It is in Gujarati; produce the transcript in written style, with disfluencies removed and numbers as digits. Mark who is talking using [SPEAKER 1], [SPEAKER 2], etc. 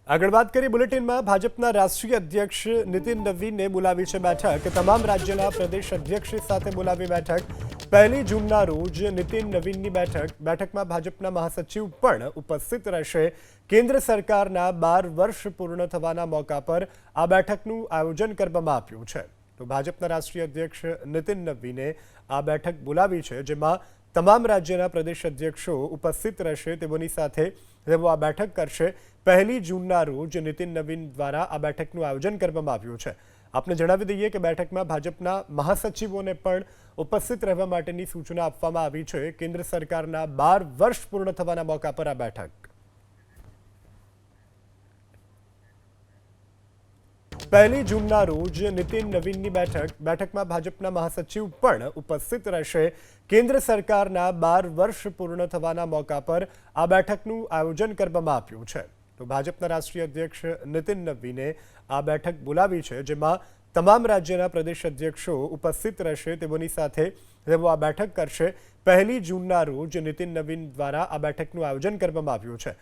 [SPEAKER 1] આગળ વાત કરીએ બુલેટિનમાં ભાજપના રાષ્ટ્રીય અધ્યક્ષ નીતિન નવીને બોલાવી છે બેઠક। તમામ રાજ્યના પ્રદેશ અધ્યક્ષ સાથે બોલાવી બેઠક। 1 જૂનના રોજ નીતિન નવીનની બેઠકમાં ભાજપના મહાસચિવ પણ ઉપસ્થિત રહેશે। કેન્દ્ર સરકારના 12 વર્ષ પૂર્ણ થવાના મોકા પર આ બેઠકનું આયોજન કરવામાં આવ્યું છે। તો ભાજપના રાષ્ટ્રીય અધ્યક્ષ નીતિન નવીને આ બેઠક બોલાવી છે, જેમાં તમામ રાજ્યના પ્રદેશ અધ્યક્ષો ઉપસ્થિત રહેશે। તેઓની સાથે તેઓ આ બેઠક કરશે। 1 જૂનના રોજ નીતિન નવીન દ્વારા આ બેઠકનું આયોજન કરવામાં આવ્યું છે। આપને જણાવી દઈએ કે બેઠકમાં ભાજપના મહાસચિવોને પણ ઉપસ્થિત રહેવા માટેની સૂચના આપવામાં આવી છે। કેન્દ્ર સરકારના 12 વર્ષ પૂર્ણ થવાના મોકા પર આ બેઠક 1 જૂનના રોજ નીતિન નવીનની બેઠકમાં ભાજપના મહાસચિવ પણ ઉપસ્થિત રહેશે। કેન્દ્ર સરકારના 12 વર્ષ પૂર્ણ થવાના મોકા પર આ બેઠકનું આયોજન કરવામાં આવ્યું છે। તો ભાજપના રાષ્ટ્રીય અધ્યક્ષ નીતિન નવીને આ બેઠક બોલાવી છે, જેમાં તમામ રાજ્યના પ્રદેશ અધ્યક્ષો ઉપસ્થિત રહેશે। તેઓની સાથે તેઓ આ બેઠક કરશે। 1 જૂનના રોજ નીતિન નવીન દ્વારા આ બેઠકનું આયોજન કરવામાં આવ્યું છે।